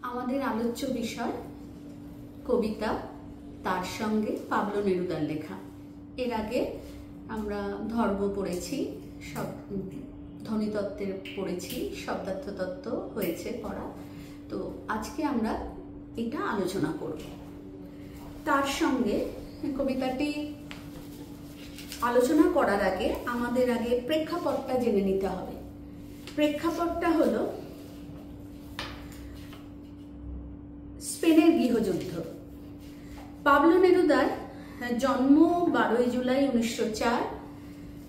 আমাদের আলোচ্য বিষয় কবিতা, তার সঙ্গে পাবলো নেরুদার লেখা। এর আগে আমরা ধর্ম পড়েছি, ধ্বনিতত্ত্বের পড়েছি, শব্দার্থ তত্ত্ব হয়েছে পড়া। তো আজকে আমরা এটা আলোচনা করব। তার সঙ্গে কবিতাটি আলোচনা করার আগে আমাদের আগে প্রেক্ষাপটটা জেনে নিতে হবে। প্রেক্ষাপটটা হলো স্পেনের গৃহযুদ্ধ। পাবলো নেরুদার জন্ম 12 জুলাই 1904,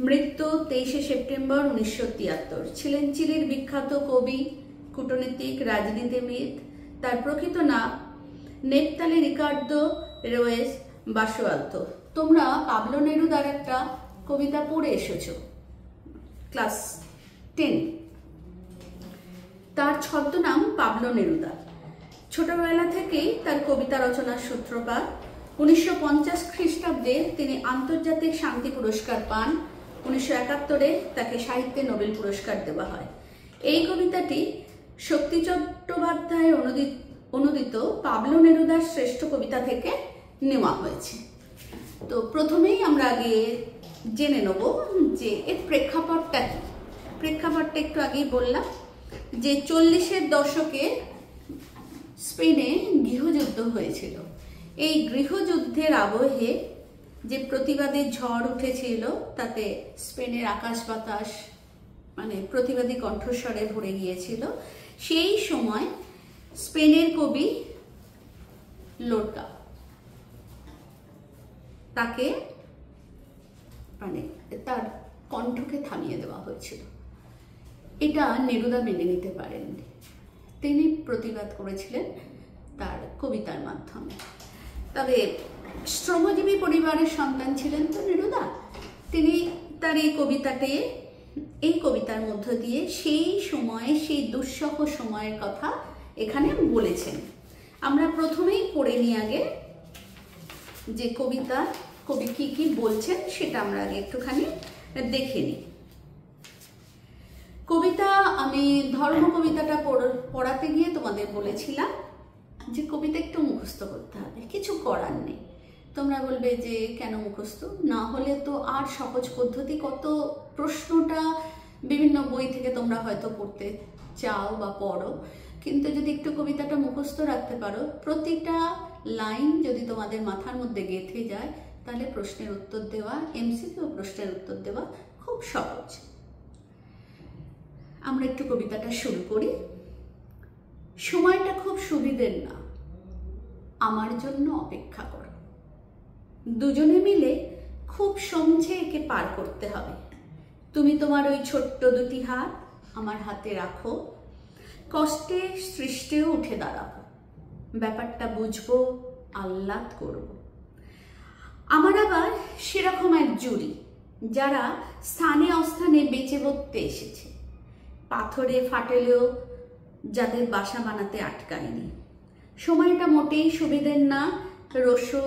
মৃত্যু 23 সেপ্টেম্বর 1973। ছিলেন চিলির বিখ্যাত কবি, কূটনীতিক, রাজনীতিবিদ। তার প্রকৃত নাম নেপতালি রিকার্দো রোয়েস বাসোয়ালতো। তোমরা পাবলো নেরুদার একটা কবিতা পড়ে এসেছো ক্লাস 10। তার ছদ্মনাম পাবলো নেরুদা। ছোটবেলা থেকেই তার কবিতা রচনার সূত্রপাত। 1950 খ্রিস্টাব্দে তিনি আন্তর্জাতিক শান্তি পুরস্কার পান। 1971 তাকে সাহিত্যে নোবেল পুরস্কার দেওয়া হয়। এই কবিতাটি শক্তি চট্টোপাধ্যায় অনুদিত পাবলো নেরুদার শ্রেষ্ঠ কবিতা থেকে নেওয়া হয়েছে। তো প্রথমেই আমরা আগে জেনে নেব যে এর প্রেক্ষাপটটা কি। প্রেক্ষাপটটা একটু আগেই বললাম যে 40-এর দশকে স্পেনে গৃহযুদ্ধ হয়েছিল। এই গৃহযুদ্ধের আবহে যে প্রতিবাদী ঝড় উঠেছিল তাতে স্পেনের আকাশ বাতাস প্রতিবাদী কণ্ঠস্বরে ভরে গিয়েছিল। সেই সময় স্পেনের কবি লোরকা, তাকে তার কণ্ঠকে থামিয়ে দেওয়া হয়েছিল। এটা নেরুদা মেনে নিতে পারেননি। তিনি প্রতিবাদ করেছিলেন তার কবিতার মাধ্যমে। তবে শ্রমজীবী পরিবারের সন্তান ছিলেন তো নেরুদা। তিনি তার এই কবিতার মধ্য দিয়ে সেই সময়ে, সেই দুঃসহ সময়ের কথা এখানে বলেছেন। আমরা প্রথমেই পড়ে নিই আগে যে কবি কি বলছেন সেটা আমরা আগে একটুখানি দেখে নিই। কবিতা, আমি ধর্ম কবিতাটা পড়াতে গিয়ে তোমাদের বলেছিলাম যে কবিতা একটু মুখস্থ করতে হবে, কিছু করার নেই। তোমরা বলবে যে কেন মুখস্থ না হলে তো আর সহজ পদ্ধতি, কত প্রশ্নটা বিভিন্ন বই থেকে তোমরা হয়তো পড়তে চাও বা পড়ো, কিন্তু যদি একটু কবিতাটা মুখস্থ রাখতে পারো, প্রতিটা লাইন যদি তোমাদের মাথার মধ্যে গেঁথে যায়, তাহলে প্রশ্নের উত্তর দেওয়া, এমসিকিউ প্রশ্নের উত্তর দেওয়া খুব সহজ। আমরা একটু কবিতাটা শুরু করি। সময়টা খুব সুবিধের না, আমার জন্য অপেক্ষা করো। দুজনে মিলে খুব সমঝে একে পার করতে হবে। তুমি তোমার ওই ছোট্ট দুটি হাত আমার হাতে রাখো, কষ্টে সৃষ্টেও উঠে দাঁড়াবো, ব্যাপারটা বুঝবো, আহ্লাদ করব। আমার আবার সেরকম এক জুড়ি যারা স্থানে অস্থানে বেঁচে বসতে এসেছে, পাথরে ফাটেলেও যাদের বাসা বানাতে আটকায়নি। সময়টা মোটেই সুবিধের না, রোসো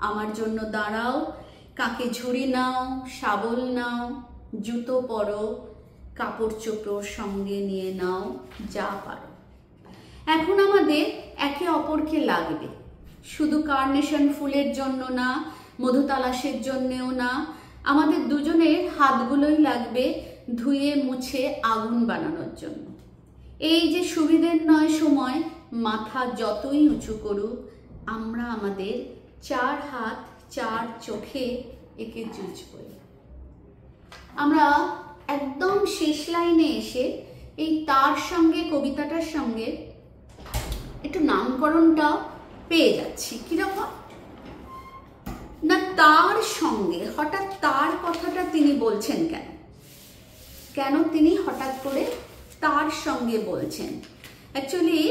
আমার জন্য দাঁড়াও, কাকে ঝুড়ি নাও, শাবল নাও, জুতো পরো, কাপড় চোপড় সঙ্গে নিয়ে নাও, যা পারো। এখন আমাদের একে অপরকে লাগবে, শুধু কার্নেশন ফুলের জন্য না, মধু তালাশের জন্যেও না, আমাদের দুজনের হাতগুলোই লাগবে ধুয়ে মুছে আগুন বানানোর জন্য। এই যে সুবিধের নয় সময়, মাথা যতই উঁচু করুক, আমরা আমাদের 4 হাত 4 চোখে একে জুঝবই। আমরা একদম শেষ লাইনে এসে এই তার সঙ্গে, কবিতাটার সঙ্গে একটু নামকরণটা পেয়ে যাচ্ছি। কিরকম না, তার সঙ্গে হঠাৎ তার কথাটা তিনি বলছেন কেন? কেন তিনি হঠাৎ করে তার সঙ্গে বলছেন? অ্যাকচুয়ালি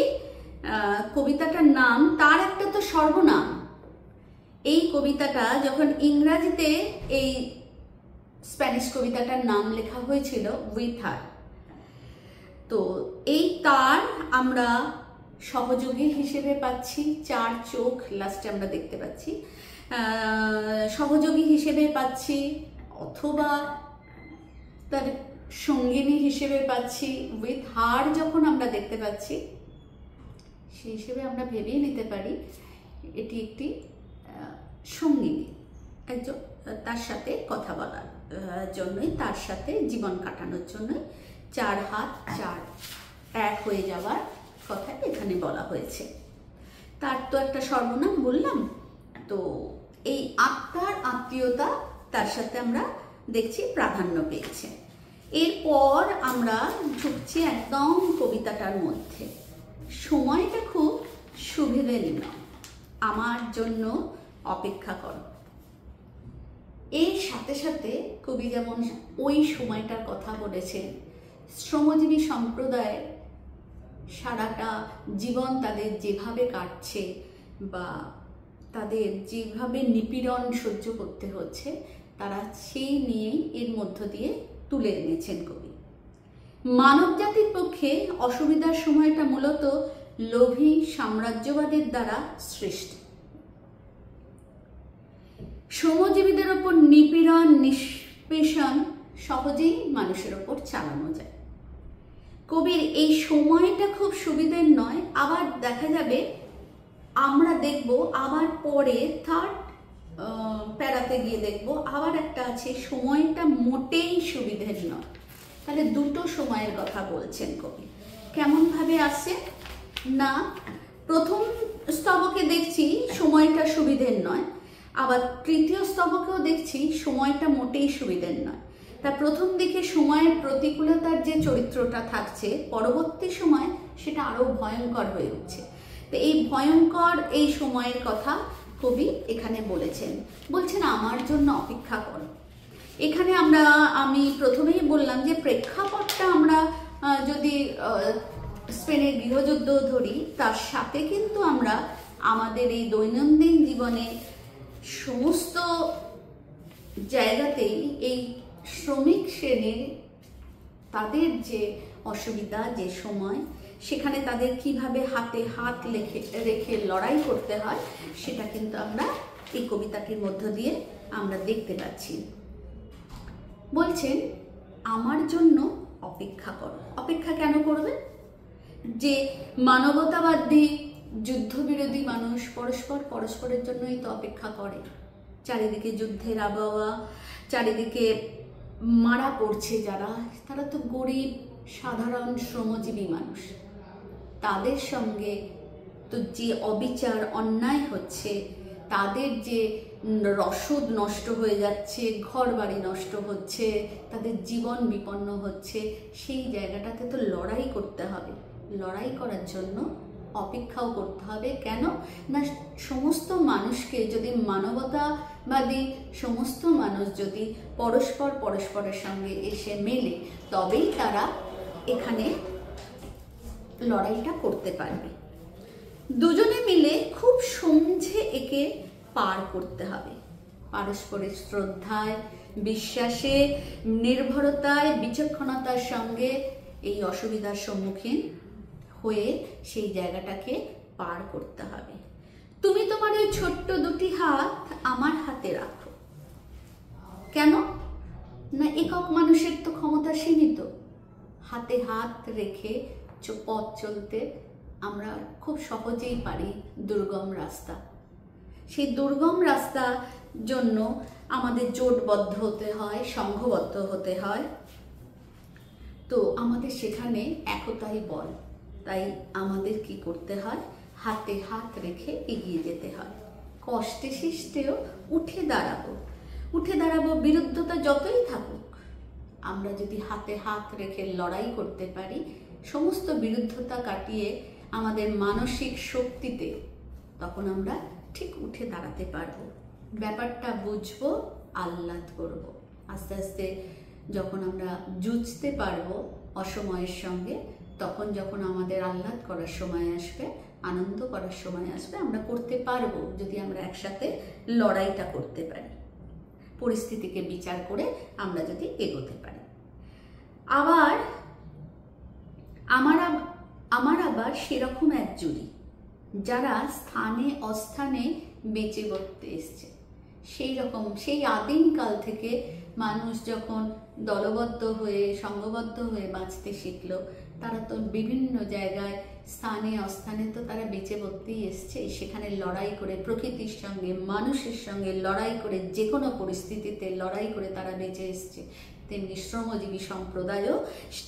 কবিতাটার নাম, তার একটা তো সর্বনাম। এই কবিতাটা যখন ইংরাজিতে এই স্প্যানিশ কবিতাটার নাম লেখা হয়েছিল উইথ হার, তো এই তার আমরা সহযোগী হিসেবে পাচ্ছি, 4 চোখ লাস্টে আমরা দেখতে পাচ্ছি, সহযোগী হিসেবে পাচ্ছি, অথবা তার সঙ্গিনী হিসেবে পাচ্ছি। উইথ হার যখন আমরা দেখতে পাচ্ছি, সেই হিসেবে আমরা ভেবেই নিতে পারি এটি একটি সঙ্গিনী, একজন তার সাথে কথা বলার জন্যই, তার সাথে জীবন কাটানোর জন্যই চার হাত চার এক হয়ে যাওয়ার কথা এখানে বলা হয়েছে। তার তো একটা সর্বনাম বললাম, তো এই আত্মার আত্মীয়তা তার সাথে আমরা দেখছি প্রাধান্য পেয়েছে। এরপর আমরা ঢুকছি একদম কবিতাটার মধ্যে। সময়টা খুব সুবিধেনীয়, আমার জন্য অপেক্ষা করো। এর সাথে সাথে কবি যেমন ওই সময়টার কথা বলেছেন, শ্রমজীবী সম্প্রদায়ের সারাটা জীবন তাদের যেভাবে কাটছে বা তাদের যেভাবে নিপীড়ন সহ্য করতে হচ্ছে, তারা সেই নিয়েই এর মধ্য দিয়ে তুলে এনেছেন কবি। মানব জাতির পক্ষে অসুবিধার সময়টা মূলত লোভী সাম্রাজ্যবাদের দ্বারা সৃষ্টি। শ্রমজীবীদের ওপর নিপীড়ন নিষ্পেষণ সহজেই মানুষের ওপর চালানো যায়। কবির এই সময়টা খুব সুবিধের নয়, আবার দেখা যাবে আমরা দেখব আবার পরে থার্ড প্যারাতে গিয়ে দেখব আবার একটা আছে সময়টা মোটেই সুবিধের নয়। তাহলে দুটো সময়ের কথা বলছেন কবি। কেমন ভাবে আসছে না, প্রথম স্তবকে দেখছি সময়টা সুবিধের নয়, আবার তৃতীয় স্তবকেও দেখছি সময়টা মোটেই সুবিধের নয়। তা প্রথম দিকে সময়ের প্রতিকূলতার যে চরিত্রটা থাকছে, পরবর্তী সময় সেটা আরো ভয়ঙ্কর হয়ে উঠছে। তো এই ভয়ঙ্কর এই সময়ের কথা কবি এখানে বলছেন আমার জন্য অপেক্ষা করো। এখানে আমি প্রথমেই বললাম যে প্রেক্ষাপটটা আমরা যদি স্পেনের গৃহযুদ্ধ ধরি, তার সাথে কিন্তু আমরা আমাদের এই দৈনন্দিন জীবনে সমস্ত জায়গাতেই এই শ্রমিক শ্রেণীর তাদের যে অসুবিধা, যে সময়, সেখানে তাদের কিভাবে হাতে হাত রেখে লড়াই করতে হয়, সেটা কিন্তু আমরা এই কবিতাটির মধ্য দিয়ে আমরা দেখতে পাচ্ছি। বলছেন আমার জন্য অপেক্ষা করো। অপেক্ষা কেন করবে? যে মানবতাবাদী যুদ্ধবিরোধী মানুষ পরস্পরের জন্যই তো অপেক্ষা করে। চারিদিকে যুদ্ধের আবহাওয়া, চারিদিকে মারা পড়ছে যারা, তারা তো গরিব সাধারণ শ্রমজীবী মানুষ। তাদের সঙ্গে তো যে অবিচার অন্যায় হচ্ছে, তাদের যে রসদ নষ্ট হয়ে যাচ্ছে, ঘর বাড়ি নষ্ট হচ্ছে, তাদের জীবন বিপন্ন হচ্ছে, সেই জায়গাটাতে তো লড়াই করতে হবে। লড়াই করার জন্য অপেক্ষাও করতে হবে। কেন না, সমস্ত মানুষকে যদি মানবতাবাদী সমস্ত মানুষ যদি পরস্পরের সঙ্গে এসে মেলে, তবেই তারা এখানে লড়াইটা করতে পারবে। দুজনে মিলে খুব সমঝে একে পার করতে হবে। পারস্পরিক শ্রদ্ধায়, বিশ্বাসে, নির্ভরতায়, বিচক্ষণতার সঙ্গে এই অসুবিধার সম্মুখীন হয়ে সেই জায়গাটাকে পার করতে হবে। তুমি তোমার ওই ছোট্ট দুটি হাত আমার হাতে রাখো। কেন না, একক মানুষের তো ক্ষমতা সীমিত। হাতে হাত রেখে পথ চলতে আমরা খুব সহজেই পারি দুর্গম রাস্তা। সেই দুর্গম রাস্তার জন্য আমাদের জোটবদ্ধ হতে হয়, সংঘবদ্ধ হতে হয়। তো আমাদের সেখানে একতাই বল। তাই আমাদের কি করতে হয়? হাতে হাত রেখে এগিয়ে যেতে হয়। কষ্টে সৃষ্টেও উঠে দাঁড়াবো। বিরুদ্ধতা যতই থাকুক, আমরা যদি হাতে হাত রেখে লড়াই করতে পারি, সমস্ত বিরুদ্ধতা কাটিয়ে আমাদের মানসিক শক্তিতে, তখন আমরা ঠিক উঠে দাঁড়াতে পারবো। ব্যাপারটা বুঝবো, আহ্লাদ করবো। আস্তে আস্তে যখন আমরা যুঝতে পারবো অসময়ের সঙ্গে, তখন যখন আমাদের আহ্লাদ করার সময় আসবে, আনন্দ করার সময় আসবে, আমরা করতে পারবো যদি আমরা একসাথে লড়াইটা করতে পারি, পরিস্থিতিকে বিচার করে আমরা যদি এগোতে পারি। আবার আমার আবার সেরকম এক জুড়ি যারা স্থানে অস্থানে বেঁচে বসতে এসছে। সেই আদিমকাল থেকে মানুষ যখন দলবদ্ধ হয়ে, সংঘবদ্ধ হয়ে বাঁচতে শিখলো, তারা তো বিভিন্ন জায়গায় স্থানে অস্থানে তো তারা বেঁচে বলতেই এসছে, সেখানে লড়াই করে প্রকৃতির সঙ্গে মানুষের সঙ্গে লড়াই করে যে কোনো পরিস্থিতিতে লড়াই করে তারা বেঁচে এসছে। তেমনি শ্রমজীবী সম্প্রদায়ও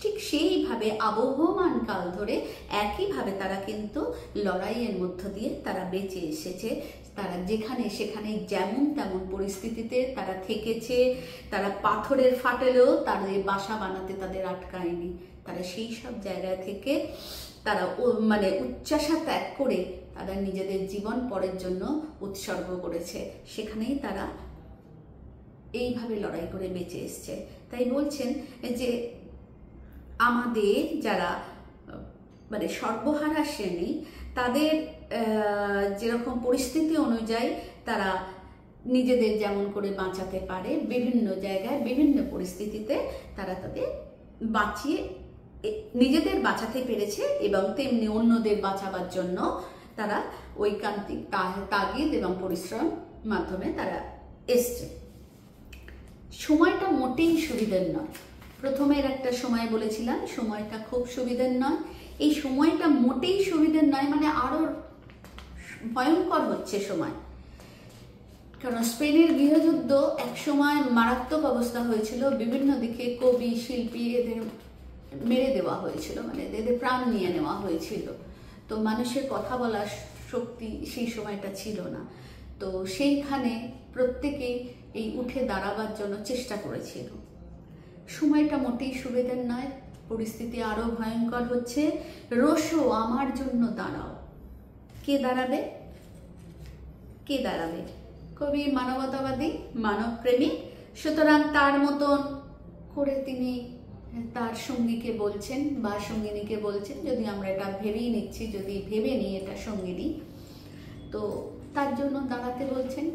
ঠিক সেইভাবে আবহমান কাল ধরে একইভাবে তারা কিন্তু লড়াইয়ের মধ্য দিয়ে তারা বেঁচে এসেছে। তারা যেখানে সেখানে যেমন তেমন পরিস্থিতিতে তারা থেকেছে, তারা পাথরের ফাটলেও তাদের বাসা বানাতে তাদের আটকায়নি। তারা সেই সব জায়গা থেকে তারা মানে উচ্চাসা ত্যাগ করে তারা নিজেদের জীবন পরের জন্য উৎসর্গ করেছে, সেখানেই তারা এইভাবে লড়াই করে বেঁচে এসছে। তাই বলছেন যে আমাদের যারা মানে সর্বহারা শ্রেণী, তাদের যেরকম পরিস্থিতি অনুযায়ী তারা নিজেদের যেমন করে বাঁচাতে পারে, বিভিন্ন জায়গায় বিভিন্ন পরিস্থিতিতে তারা তাদের বাঁচিয়ে নিজেদের বাঁচাতে পেরেছে এবং তেমনি অন্যদের বাঁচাবার জন্য তারা ঐকান্তিক তাগিদ এবং পরিশ্রম মাধ্যমে তারা এসছে। সময়টা মোটেই সুবিধের নয়। প্রথমের একটা সময় বলেছিলাম সময়টা খুব সুবিধের নয়। এই সময়টা মোটেই সুবিধের নয়, মানে আরো ভয়ঙ্কর হচ্ছে সময়। কারণ স্পেনের গৃহযুদ্ধ এক সময় মারাত্মক অবস্থা হয়েছিল, বিভিন্ন দিকে কবি শিল্পী এদের মেরে দেওয়া হয়েছিল, মানে এদের প্রাণ নিয়ে নেওয়া হয়েছিল। তো মানুষের কথা বলার শক্তি সেই সময়টা ছিল না। তো সেইখানে প্রত্যেকেই এই উঠে দাঁড়াবার জন্য চেষ্টা করেছিল। সময়টা মোটেই সুবিধার নয়, পরিস্থিতি আরো ভয়ঙ্কর হচ্ছে। রোশো আমার জন্য দাঁড়াও। কে দাঁড়াবে? কে দাঁড়াবে? কবি মানবতাবাদী, মানবপ্রেমী, সুতরাং তার মতন করে তিনি তার সঙ্গীকে বলছেন বা সঙ্গিনীকে বলছেন, যদি আমরা এটা ভেবেই নিচ্ছি, যদি ভেবে নিই এটা সঙ্গিনী, তো তার জন্য দাঁড়াতে বলছেন।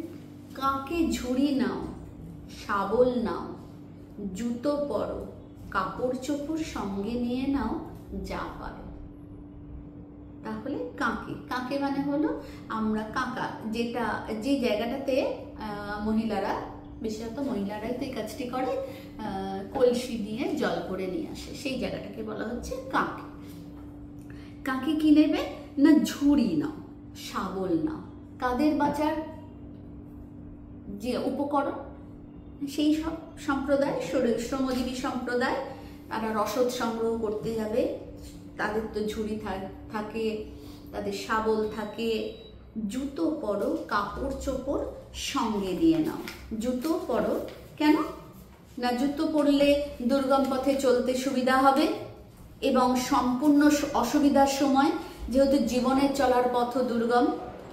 কাকে ঝুড়ি নাও, শাবল নাও, জুতো পরো, কাপড় চোপড় সঙ্গে নিয়ে নাও, যা পারো। তাহলে কাকে, কাকে মানে হলো আমরা কাকা, যেটা যে জায়গাটাতে মহিলারা, বিশেষত মহিলারাই তো এই কাজটি করে, কলসি দিয়ে জল ভরে নিয়ে আসে, সেই জায়গাটাকে বলা হচ্ছে কাকে। কাকে কি নেবে না? ঝুড়ি নাও, শাবল নাও। কাদের বাঁচার যে উপকরণ, সেই সব সম্প্রদায়, শ্রমজীবী সম্প্রদায়, তারা রসদ সংগ্রহ করতে যাবে, তাদের তো ঝুড়ি থাকে, তাদের শাবল থাকে। জুতো পরো, কাপড় চোপড় সঙ্গে দিয়ে নাও। জুতো পরো কেন না? জুতো পরলে দুর্গম পথে চলতে সুবিধা হবে এবং সম্পূর্ণ অসুবিধার সময়, যেহেতু জীবনের চলার পথ দুর্গম,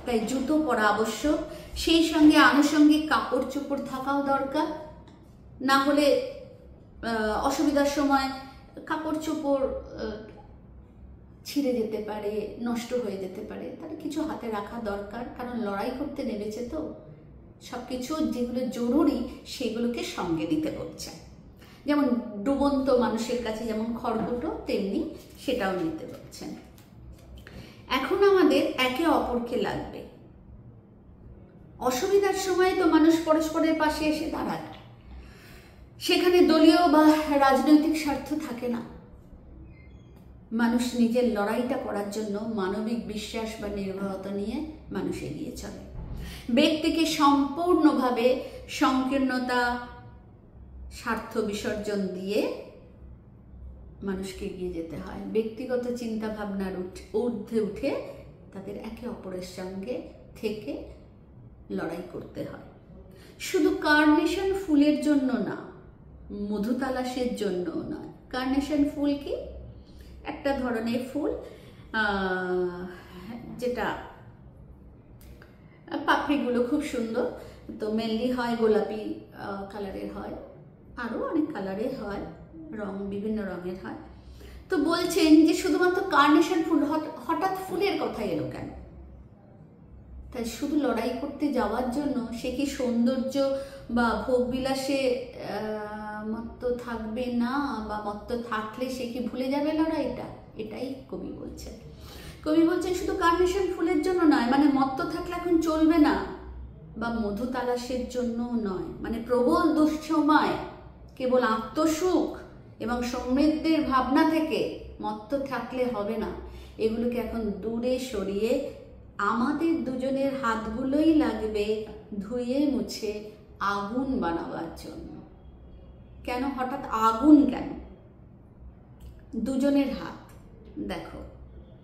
তাই জুতো পরা আবশ্যক। সেই সঙ্গে আনুষঙ্গিক কাপড় চোপড় থাকাও দরকার, না হলে অসুবিধার সময় কাপড় চোপড় ছিঁড়ে যেতে পারে, নষ্ট হয়ে যেতে পারে। তাহলে কিছু হাতে রাখা দরকার, কারণ লড়াই করতে নেমেছে তো। সবকিছু যেগুলো জরুরি সেগুলোকে সঙ্গে দিতে হচ্ছে। যেমন ডুবন্ত মানুষের কাছে যেমন খড়কুটো, তেমনি সেটাও নিতে হচ্ছেন। এখন আমাদের একে অপরকে লাগবে। অসুবিধার সময় তো মানুষ পরস্পরের পাশে এসে দাঁড়ায়, সেখানে দলীয় বা রাজনৈতিক স্বার্থ থাকে না। মানুষ নিজের লড়াইটা করার জন্য মানবিক বিশ্বাস বা নির্ভরতা নিয়ে মানুষ এগিয়ে চলে। ব্যক্তিকে সম্পূর্ণভাবে সংকীর্ণতা, স্বার্থ বিসর্জন দিয়ে মানুষকে এগিয়ে যেতে হয়। ব্যক্তিগত চিন্তা ভাবনার ঊর্ধ্বে উঠে তাদের একে অপরের সঙ্গে থেকে লড়াই করতে হয়। শুধু কার্নেশন ফুলের জন্য না, মধু তালাশের জন্যও নয়। কার্নেশন ফুল কি? একটা ধরনের ফুল, যেটা পাপড়িগুলো খুব সুন্দর, তো মেনলি হয় গোলাপি কালারের হয়, আরও অনেক কালারের হয়, রং বিভিন্ন রঙের হয়। তো বলছেন যে শুধুমাত্র কার্নেশন ফুল, হঠাৎ ফুলের কথা এলো কেন? তাই শুধু লড়াই করতে যাওয়ার জন্য সে কি সৌন্দর্য বা ভোগবিলাসে মত্ত থাকবে না, বা মত্ত থাকলে সে কি ভুলে যাবে লড়াইটা? এটাই কবি বলছেন। কবি বলছেন শুধু কার্নেশন ফুলের জন্য নয়, মানে মত্ত থাকলে এখন চলবে না, বা মধু তালাশের জন্য নয়, মানে প্রবল দুঃসময় কেবল আত্মসুখ এবং সমৃদ্ধির ভাবনা থেকে মত্ত থাকলে হবে না, এগুলোকে এখন দূরে সরিয়ে আমাদের দুজনের হাতগুলোই লাগবে ধুয়ে মুছে আগুন বানাবার জন্য। কেন হঠাৎ আগুন কেন? দুজনের হাত দেখো,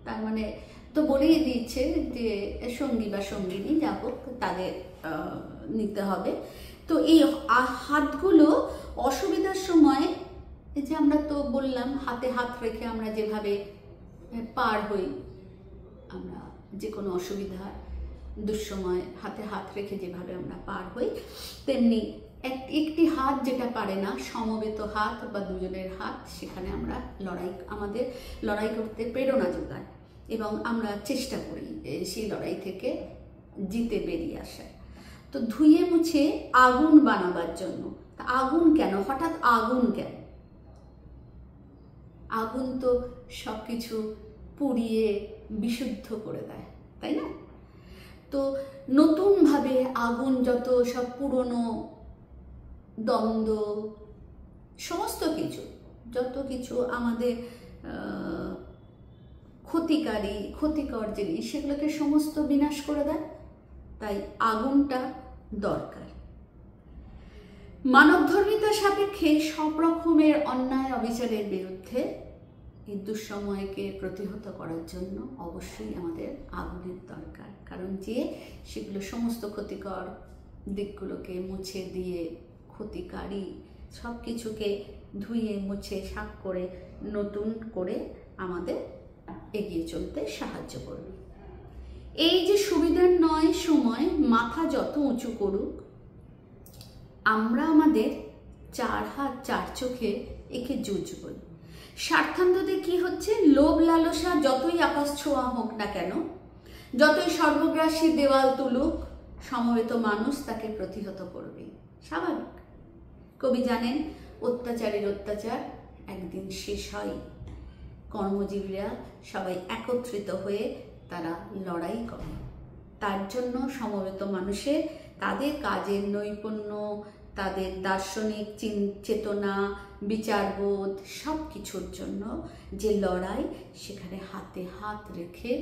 তার মানে তো বলেই দিচ্ছে যে সঙ্গী বা সঙ্গিনী যা হোক তাদের নিতে হবে। তো এই হাতগুলো অসুবিধার সময়, যে আমরা তো বললাম হাতে হাত রেখে আমরা যেভাবে পার হই, আমরা যে কোনো অসুবিধা দুঃসময় হাতে হাত রেখে যেভাবে আমরা পার হই, তেমনি একটি হাত যেটা পারে না, সমবেত হাত বা দুজনের হাত, সেখানে আমরা আমাদের লড়াই করতে প্রেরণা যোগায় এবং আমরা চেষ্টা করি সেই লড়াই থেকে জিতে বেরিয়ে আসার। তো ধুয়ে মুছে আগুন বানাবার জন্য। আগুন কেন হঠাৎ? আগুন কেন? আগুন তো সবকিছু পুড়িয়ে বিশুদ্ধ করে দেয়, তাই না? তো নতুনভাবে আগুন যত সব পুরনো দ্বন্দ্ব, সমস্ত কিছু, যত কিছু আমাদের ক্ষতিকর জিনিস, সেগুলোকে সমস্ত বিনাশ করে দেয়। তাই আগুনটা দরকার। মানবধর্মিতার সাপেক্ষে সব রকমের অন্যায় অবিচারের বিরুদ্ধে এই দুঃসময়কে প্রতিহত করার জন্য অবশ্যই আমাদের আগুনের দরকার। কারণ যে সেগুলো সমস্ত ক্ষতিকর দিকগুলোকে মুছে দিয়ে, ক্ষতিকারী সব কিছুকে ধুয়ে মুছে সাফ করে নতুন করে আমাদের এগিয়ে চলতে সাহায্য করবে। এই যে সুবিধার নয় সময় মাথা যত উঁচু করুক, আমরা আমাদের চার হাত চার চোখে একে যুঝব। স্বার্থান্ততে কি হচ্ছে? লোভ লালসা যতই আকাশ ছোঁয়া হোক না কেন, যতই সর্বগ্রাসী দেওয়াল তুলুক, সমবেত মানুষ তাকে প্রতিহত করবে, স্বাভাবিক। কবি জানেন অত্যাচারের অত্যাচার একদিন শেষ হয়। কর্মজীবীরা সবাই একত্রিত হয়ে তারা লড়াই করে। তার জন্য সমবেত মানুষের তাদের কাজের নৈপুণ্য, তাদের দার্শনিক চেতনা, বিচারবোধ, সব কিছুর জন্য যে লড়াই, সেখানে হাতে হাত রেখে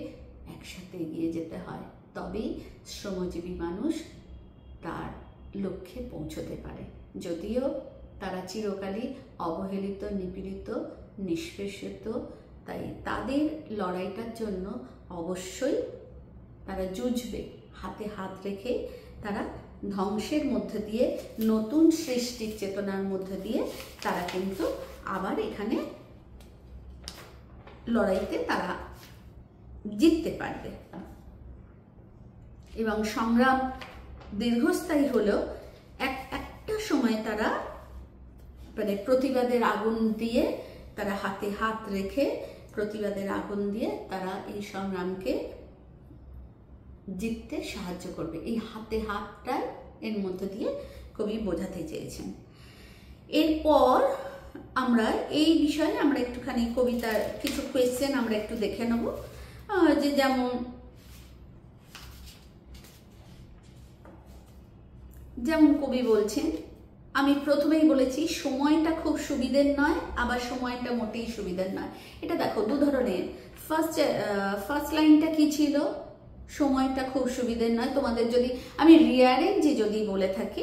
একসাথে এগিয়ে যেতে হয়। তবেই শ্রমজীবী মানুষ তার লক্ষ্যে পৌঁছতে পারে। যদিও তারা চিরকালই অবহেলিত, নিপীড়িত, নিষ্পেষিত, তাই তাদের লড়াইটার জন্য অবশ্যই তারা যুঝবে। হাতে হাত রেখে তারা ধ্বংসের মধ্যে দিয়ে, নতুন সৃষ্টির চেতনার মধ্যে দিয়ে তারা কিন্তু আবার এখানে লড়াইতে তারা জিততে পারবে। এবং সংগ্রাম দীর্ঘস্থায়ী হলেও একটা সময় তারা মানে প্রতিবাদের আগুন দিয়ে, তারা হাতে হাত রেখে প্রতিবাদের আগুন দিয়ে তারা এই সংগ্রামকে জিততে সাহায্য করবে। এই হাতে হাতটা এর মধ্যে দিয়ে কবি বোঝাতে চেয়েছেন। এরপর আমরা এই বিষয়ে আমরা একটুখানি কবিতার কিছু কোয়েশ্চেন আমরা একটু দেখে নেব। যে যেমন কবি বলছেন, আমি প্রথমেই বলেছি সময়টা খুব সুবিধের নয়, আবার সময়টা মোটেই সুবিধের নয়। এটা দেখো দু ধরনের। ফার্স্ট লাইনটা কি ছিল? সময়টা খুব সুবিধের নয়। তোমাদের যদি আমি রিয়ারেঞ্জে যদি বলে থাকি,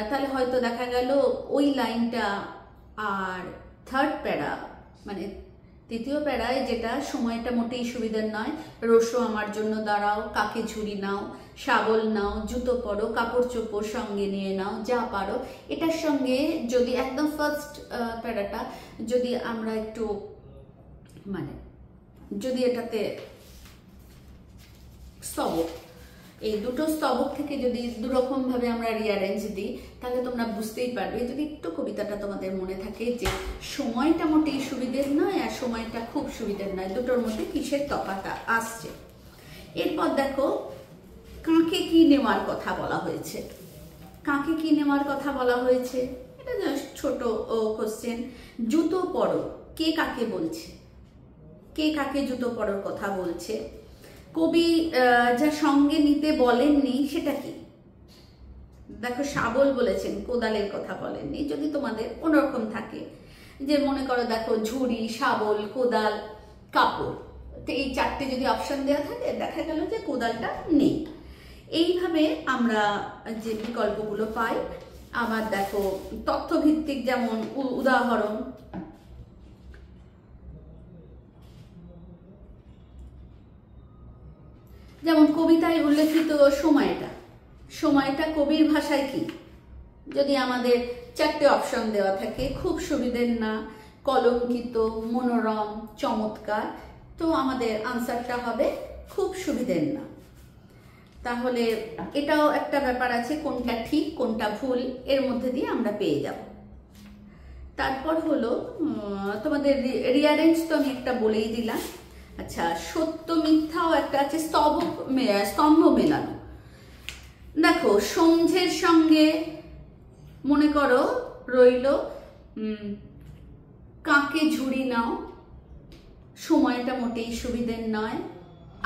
তাহলে হয়তো দেখা গেল ওই লাইনটা আর থার্ড প্যারা, মানে তৃতীয় প্যারায় যেটা সময়টা মোটেই সুবিধার নয়, রোসো আমার জন্য দাঁড়াও, কাকে ঝুড়ি নাও, শাবল নাও, জুতো পরো, কাপড় চোপড় সঙ্গে নিয়ে নাও, যা পারো, এটার সঙ্গে যদি একদম ফার্স্ট প্যারাটা যদি আমরা একটু মানে যদি এটাতে স্তবক, এই দুটো স্তবক থেকে যদি দুরকমভাবে আমরা রিয়ারেঞ্জ দিই, তাহলে তোমরা বুঝতেই পারবে, যদি একটু কবিতাটা তোমাদের মনে থাকে, যে সময়টা মোটেই সুবিধের নয় আর সময়টা খুব সুবিধের নয়, দুটোর মধ্যে কিসের তফাৎ আসছে। এরপর দেখো কাকে কি নেওয়ার কথা বলা হয়েছে। কাকে কি নেওয়ার কথা বলা হয়েছে, এটা জাস্ট ছোট কোশ্চেন। জুতো পরো, কে কাকে বলছে? কে কাকে জুতো পরার কথা বলছে? কবি যা সঙ্গে নিতে বলেননি সেটা কি? দেখো শাবল বলেছেন, কোদালের কথা বলেননি। যদি তোমাদের কোনোরকম থাকে, যে মনে করো দেখো ঝুড়ি, শাবল, কোদাল, কাপড়, তো এই চারটে যদি অপশন দেওয়া থাকে, দেখা গেল যে কোদালটা নেই। এইভাবে আমরা যে বিকল্পগুলো পাই। আবার দেখো তথ্যভিত্তিক, যেমন উদাহরণ, যেমন কবিতায় উল্লেখিত সময়টা কবির ভাষায় কি? যদি আমাদের চারটে অপশন দেওয়া থাকে, খুব সুবিধের না, কলঙ্কিত, মনোরম, চমৎকার, তো আমাদের আনসারটা হবে খুব সুবিধের না। তাহলে এটাও একটা ব্যাপার আছে, কোনটা ঠিক কোনটা ভুল এর মধ্যে দিয়ে আমরা পেয়ে যাব। তারপর হলো তোমাদের রিয়ারেঞ্জ, তো আমি একটা বলেই দিলাম। আচ্ছা, সত্য মিথ্যাও একটা আছে, স্তম্ভ মেলানো। দেখো সন্ধ্যের সঙ্গে মনে করো রইল কাকে ঝুড়ি নাও, সময়টা মোটেই সুবিধের নয়,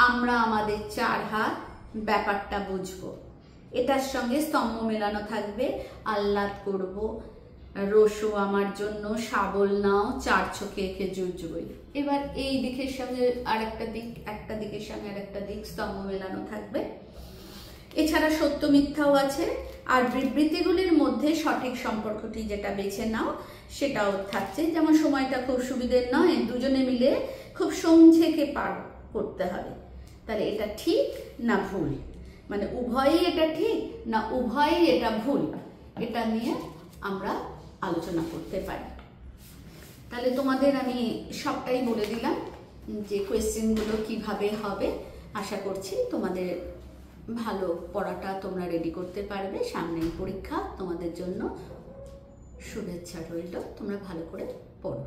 আমরা আমাদের চার হাত, ব্যাপারটা বুঝবো। এটার সঙ্গে স্তম্ভ মেলানো থাকবে, আহ্লাদ করব, রোসো আমার জন্য, শাবল নাও, চার চোখে এঁকে জুজবই। এবার এই দিকের সঙ্গে আরেকটা দিক, একটা দিকের সঙ্গে আরেকটা দিক স্তম্ভ মেলানো থাকবে। এছাড়া সত্য মিথ্যাও আছে। আর বিবৃতিগুলির মধ্যে সঠিক সম্পর্কটি যেটা বেছে নাও সেটাও থাকছে, যেমন সময়টা খুব সুবিধের নয়, দুজনে মিলে খুব সমঝেকে পার করতে হবে। তাহলে এটা ঠিক না ভুল, মানে উভয়ই এটা ঠিক না উভয়ই এটা ভুল, এটা নিয়ে আমরা আলোচনা করতে পারি। তাহলে তোমাদের আমি সবটাই বলে দিলাম যে কোয়েশ্চেনগুলো কিভাবে হবে। আশা করছি তোমাদের ভালো পড়াটা তোমরা রেডি করতে পারবে। সামনের পরীক্ষা তোমাদের জন্য শুভেচ্ছা রইল, তোমরা ভালো করে পড়ো।